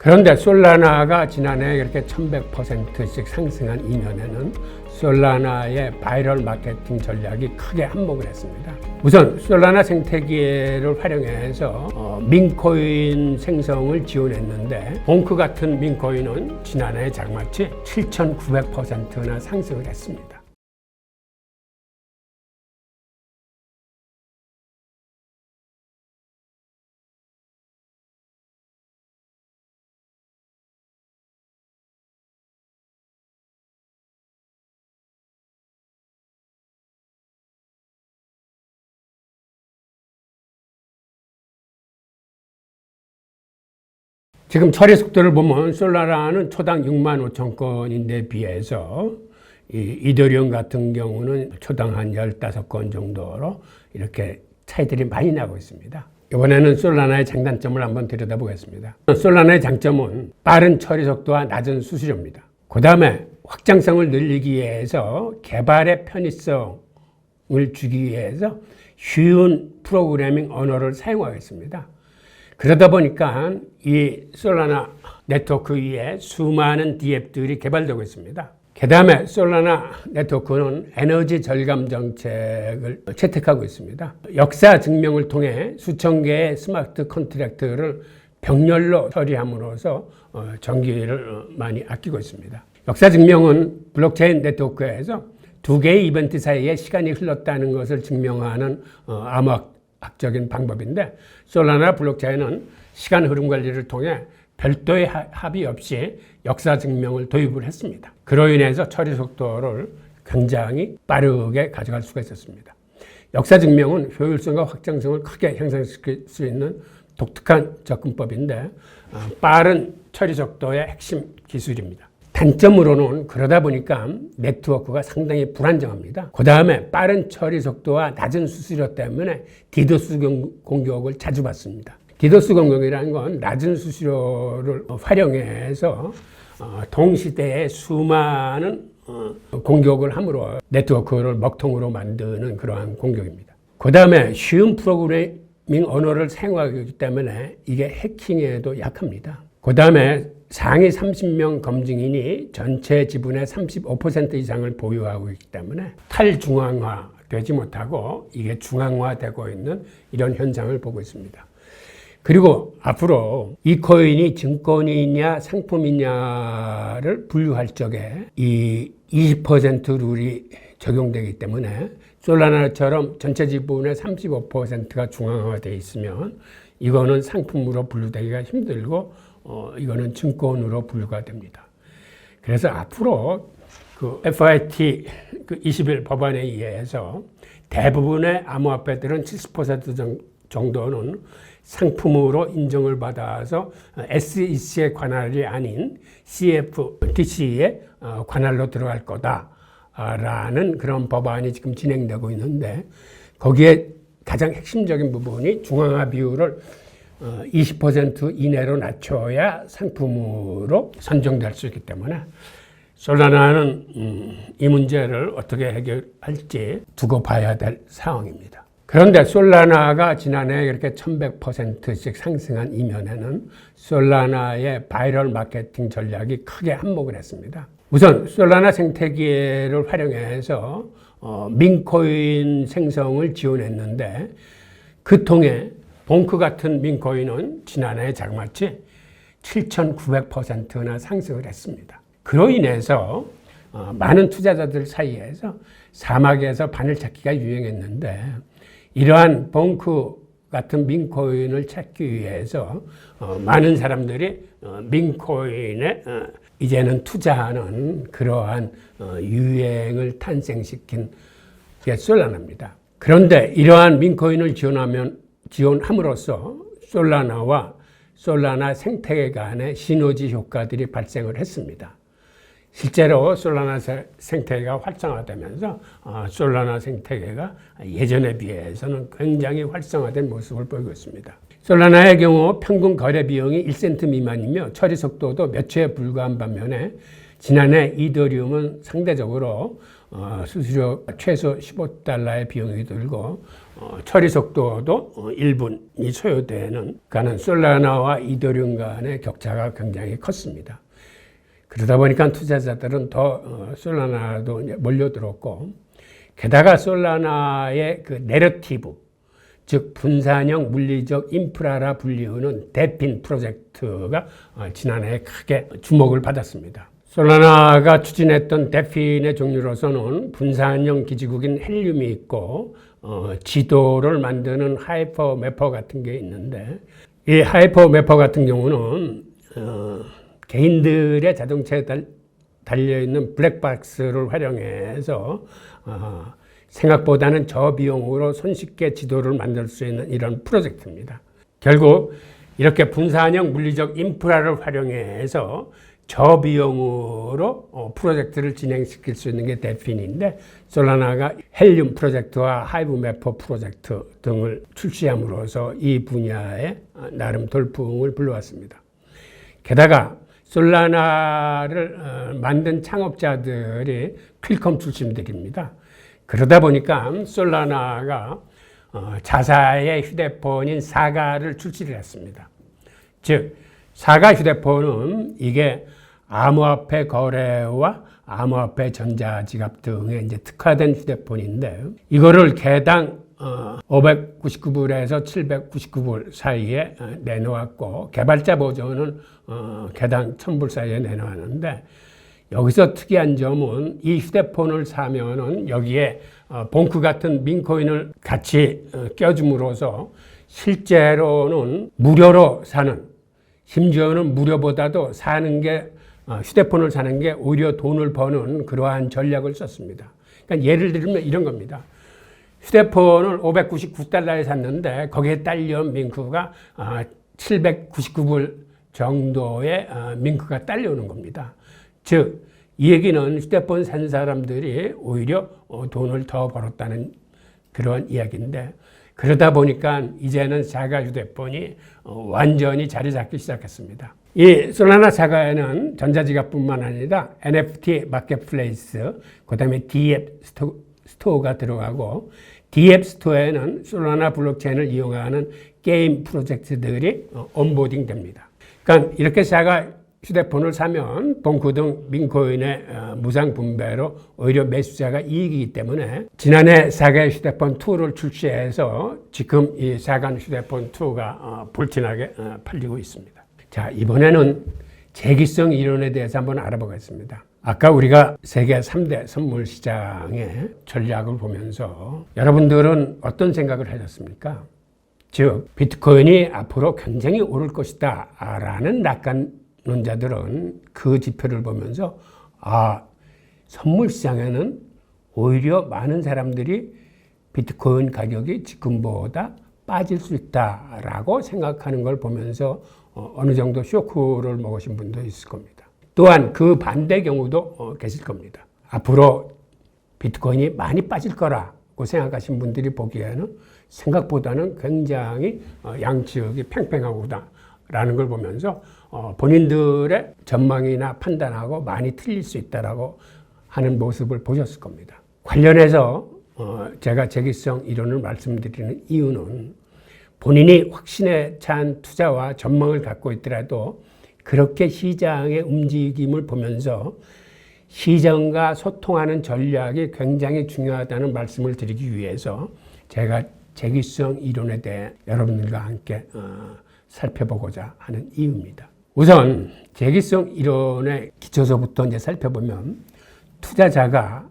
그런데 솔라나가 지난해 이렇게 1100%씩 상승한 이면에는 솔라나의 바이럴 마케팅 전략이 크게 한몫을 했습니다. 우선 솔라나 생태계를 활용해서 민코인 생성을 지원했는데 봉크 같은 민코인은 지난해 장마치 7,900%나 상승을 했습니다. 지금 처리 속도를 보면 솔라나는 초당 65,000건인데 비해서 이더리움 같은 경우는 초당 한 15건 정도로 이렇게 차이들이 많이 나고 있습니다. 이번에는 솔라나의 장단점을 한번 들여다보겠습니다. 솔라나의 장점은 빠른 처리 속도와 낮은 수수료입니다. 그 다음에 확장성을 늘리기 위해서 개발의 편의성을 주기 위해서 쉬운 프로그래밍 언어를 사용하겠습니다. 그러다 보니까 이 솔라나 네트워크 위에 수많은 DApp들이 개발되고 있습니다. 그 다음에 솔라나 네트워크는 에너지 절감 정책을 채택하고 있습니다. 역사 증명을 통해 수천 개의 스마트 컨트랙트를 병렬로 처리함으로써 전기를 많이 아끼고 있습니다. 역사 증명은 블록체인 네트워크에서 두 개의 이벤트 사이에 시간이 흘렀다는 것을 증명하는 암호학적인 방법인데, 솔라나 블록체인은 시간 흐름 관리를 통해 별도의 합의 없이 역사 증명을 도입을 했습니다. 그로 인해서 처리 속도를 굉장히 빠르게 가져갈 수가 있었습니다. 역사 증명은 효율성과 확장성을 크게 향상시킬 수 있는 독특한 접근법인데 빠른 처리 속도의 핵심 기술입니다. 단점으로는 그러다 보니까 네트워크가 상당히 불안정합니다. 그 다음에 빠른 처리 속도와 낮은 수수료 때문에 디도스 공격을 자주 받습니다. 디도스 공격이라는 건 낮은 수수료를 활용해서 동시대에 수많은 공격을 함으로 네트워크를 먹통으로 만드는 그러한 공격입니다. 그 다음에 쉬운 프로그래밍 언어를 사용하기 때문에 이게 해킹에도 약합니다. 그 다음에 상위 30명 검증인이 전체 지분의 35% 이상을 보유하고 있기 때문에 탈중앙화 되지 못하고 이게 중앙화되고 있는 이런 현상을 보고 있습니다. 그리고 앞으로 이 코인이 증권이냐 상품이냐를 분류할 적에 이 20% 룰이 적용되기 때문에 솔라나처럼 전체 지분의 35%가 중앙화되어 있으면 이거는 상품으로 분류되기가 힘들고 이거는 증권으로 분류가 됩니다. 그래서 앞으로 그 FIT 20일 법안에 의해서 대부분의 암호화폐들은 70% 정도는 상품으로 인정을 받아서 SEC의 관할이 아닌 CFTC의 관할로 들어갈 거다라는 그런 법안이 지금 진행되고 있는데, 거기에 가장 핵심적인 부분이 중앙화 비율을 20% 이내로 낮춰야 상품으로 선정될 수 있기 때문에 솔라나는 이 문제를 어떻게 해결할지 두고 봐야 될 상황입니다. 그런데 솔라나가 지난해 이렇게 1100%씩 상승한 이면에는 솔라나의 바이럴 마케팅 전략이 크게 한몫을 했습니다. 우선 솔라나 생태계를 활용해서 민코인 생성을 지원했는데, 그 통해 봉크 같은 민코인은 지난해 장마치 7,900%나 상승을 했습니다. 그로 인해서 많은 투자자들 사이에서 사막에서 바늘 찾기가 유행했는데, 이러한 봉크 같은 민코인을 찾기 위해서 많은 사람들이 민코인에 이제는 투자하는 그러한 유행을 탄생시킨 게 솔라나입니다. 그런데 이러한 민코인을 지원함으로써 솔라나와 솔라나 생태계 간의 시너지 효과들이 발생을 했습니다. 실제로 솔라나 생태계가 활성화되면서 솔라나 생태계가 예전에 비해서는 굉장히 활성화된 모습을 보이고 있습니다. 솔라나의 경우 평균 거래 비용이 1센트 미만이며 처리 속도도 몇 초에 불과한 반면에 지난해 이더리움은 상대적으로 수수료 최소 $15의 비용이 들고 처리 속도도 1분이 소요되는, 그러니까 솔라나와 이더리움 간의 격차가 굉장히 컸습니다. 그러다 보니까 투자자들은 더 솔라나도 몰려들었고, 게다가 솔라나의 그 내러티브, 즉 분산형 물리적 인프라라 불리우는 데핀 프로젝트가 지난해에 크게 주목을 받았습니다. 솔라나가 추진했던 데핀의 종류로서는 분산형 기지국인 헬륨이 있고 지도를 만드는 하이퍼 매퍼 같은 게 있는데, 이 하이퍼 매퍼 같은 경우는 개인들의 자동차에 달려있는 블랙박스를 활용해서 생각보다는 저비용으로 손쉽게 지도를 만들 수 있는 이런 프로젝트입니다. 결국 이렇게 분산형 물리적 인프라를 활용해서 저비용으로 프로젝트를 진행시킬 수 있는 게 데핀인데, 솔라나가 헬륨 프로젝트와 하이브 매퍼 프로젝트 등을 출시함으로써 이 분야에 나름 돌풍을 불러왔습니다. 게다가 솔라나를 만든 창업자들이 퀼컴 출신들입니다. 그러다 보니까 솔라나가 자사의 휴대폰인 사가를 출시를 했습니다. 즉, 사가 휴대폰은 이게 암호화폐 거래와 암호화폐 전자지갑 등에 이제 특화된 휴대폰인데, 이거를 개당 599불에서 799불 사이에 내놓았고, 개발자 버전은 개당 1000불 사이에 내놓았는데, 여기서 특이한 점은 이 휴대폰을 사면은 여기에 봉크 같은 민코인을 같이 껴줌으로써 실제로는 무료로 사는, 심지어는 무료보다도 사는 게, 휴대폰을 사는 게 오히려 돈을 버는 그러한 전략을 썼습니다. 그러니까 예를 들면 이런 겁니다. 휴대폰을 $599에 샀는데 거기에 딸려온 밍크가 799불 정도의 밍크가 딸려오는 겁니다. 즉, 이 얘기는 휴대폰 산 사람들이 오히려 돈을 더 벌었다는 그런 이야기인데, 그러다 보니까 이제는 사가 휴대폰이 완전히 자리 잡기 시작했습니다. 이 솔라나 사가에는 전자지갑뿐만 아니라 NFT 마켓플레이스, 그 다음에 D앱 스토어가 들어가고, D앱 스토어에는 솔라나 블록체인을 이용하는 게임 프로젝트들이 온보딩 됩니다. 그러니까 이렇게 사가 휴대폰을 사면 봉크 등 민코인의 무상 분배로 오히려 매수자가 이익이기 때문에 지난해 사가 휴대폰 2를 출시해서 지금 이 사가 휴대폰 2가 불티나게 팔리고 있습니다. 자, 이번에는 재기성 이론에 대해서 한번 알아보겠습니다. 아까 우리가 세계 3대 선물 시장의 전략을 보면서 여러분들은 어떤 생각을 하셨습니까? 즉, 비트코인이 앞으로 굉장히 오를 것이다 라는 낙관론자들은 그 지표를 보면서 선물 시장에는 오히려 많은 사람들이 비트코인 가격이 지금보다 빠질 수 있다라고 생각하는 걸 보면서 어느 정도 쇼크를 먹으신 분도 있을 겁니다. 또한 그 반대 경우도 계실 겁니다. 앞으로 비트코인이 많이 빠질 거라고 생각하신 분들이 보기에는 생각보다는 굉장히 양측이 팽팽하구나라는 걸 보면서 본인들의 전망이나 판단하고 많이 틀릴 수 있다라고 하는 모습을 보셨을 겁니다. 관련해서 제가 재기성 이론을 말씀드리는 이유는, 본인이 확신에 찬 투자와 전망을 갖고 있더라도 그렇게 시장의 움직임을 보면서 시장과 소통하는 전략이 굉장히 중요하다는 말씀을 드리기 위해서 제가 재기성 이론에 대해 여러분들과 함께 살펴보고자 하는 이유입니다. 우선 재기성 이론의 기초서부터 이제 살펴보면, 투자자가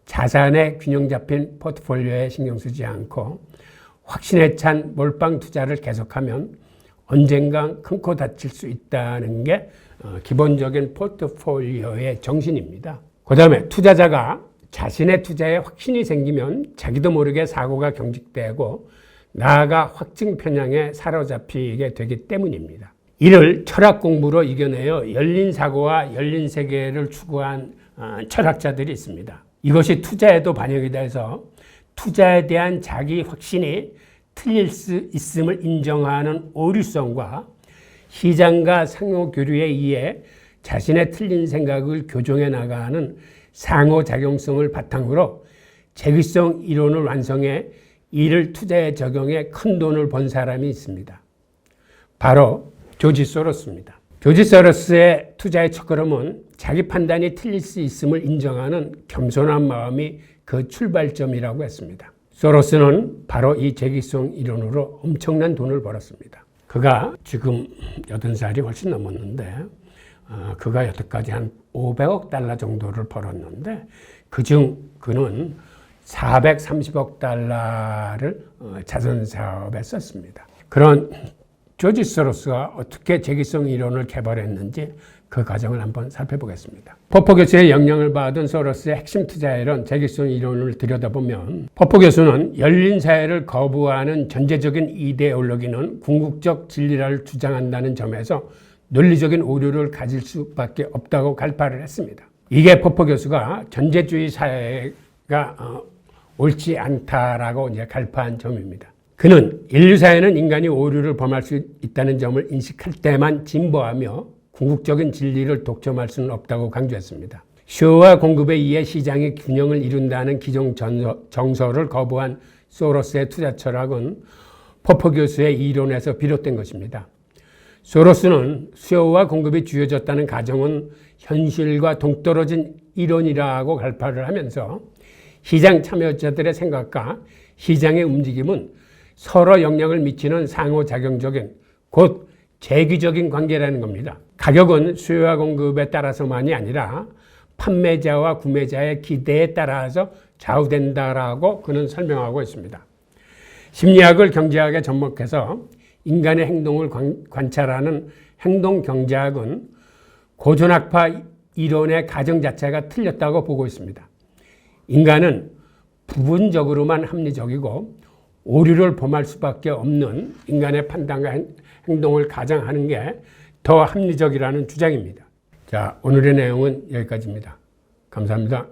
자산의 균형 잡힌 포트폴리오에 신경 쓰지 않고 확신에 찬 몰빵 투자를 계속하면 언젠가 큰 코 다칠 수 있다는 게 기본적인 포트폴리오의 정신입니다. 그 다음에 투자자가 자신의 투자에 확신이 생기면 자기도 모르게 사고가 경직되고 나아가 확증 편향에 사로잡히게 되기 때문입니다. 이를 철학 공부로 이겨내어 열린 사고와 열린 세계를 추구한 철학자들이 있습니다. 이것이 투자에도 반영이 돼서 투자에 대한 자기 확신이 틀릴 수 있음을 인정하는 오류성과 시장과 상호 교류에 의해 자신의 틀린 생각을 교정해 나가는 상호작용성을 바탕으로 재기성 이론을 완성해 이를 투자에 적용해 큰 돈을 번 사람이 있습니다. 바로 조지 소로스입니다. 조지 소로스의 투자의 첫걸음은 자기 판단이 틀릴 수 있음을 인정하는 겸손한 마음이 그 출발점이라고 했습니다. 소로스는 바로 이 재기성 이론으로 엄청난 돈을 벌었습니다. 그가 지금 80살이 훨씬 넘었는데 그가 여태까지 한 500억 달러 정도를 벌었는데 그중 그는 430억 달러를 자선사업에 썼습니다. 그런 조지 소로스가 어떻게 재기성 이론을 개발했는지 그 과정을 한번 살펴보겠습니다. 포퍼 교수의 영향을 받은 소로스의 핵심 투자 이론 재기성 이론을 들여다보면 포퍼 교수는 열린 사회를 거부하는 전제적인 이데올로기는 궁극적 진리를 주장한다는 점에서 논리적인 오류를 가질 수밖에 없다고 갈파를 했습니다. 이게 포퍼 교수가 전제주의 사회가 옳지 않다라고 이제 갈파한 점입니다. 그는 인류 사회는 인간이 오류를 범할 수 있다는 점을 인식할 때만 진보하며 궁극적인 진리를 독점할 수는 없다고 강조했습니다. 수요와 공급에 의해 시장이 균형을 이룬다는 기존 정서를 거부한 소로스의 투자 철학은 포퍼 교수의 이론에서 비롯된 것입니다. 소로스는 수요와 공급이 주어졌다는 가정은 현실과 동떨어진 이론이라고 갈파를 하면서 시장 참여자들의 생각과 시장의 움직임은 서로 영향을 미치는 상호작용적인 곧 재규적인 관계라는 겁니다. 가격은 수요와 공급에 따라서만이 아니라 판매자와 구매자의 기대에 따라서 좌우된다라고 그는 설명하고 있습니다. 심리학을 경제학에 접목해서 인간의 행동을 관찰하는 행동경제학은 고전학파 이론의 가정 자체가 틀렸다고 보고 있습니다. 인간은 부분적으로만 합리적이고 오류를 범할 수밖에 없는 인간의 판단과 행동을 가정하는 게 더 합리적이라는 주장입니다. 자, 오늘의 내용은 여기까지입니다. 감사합니다.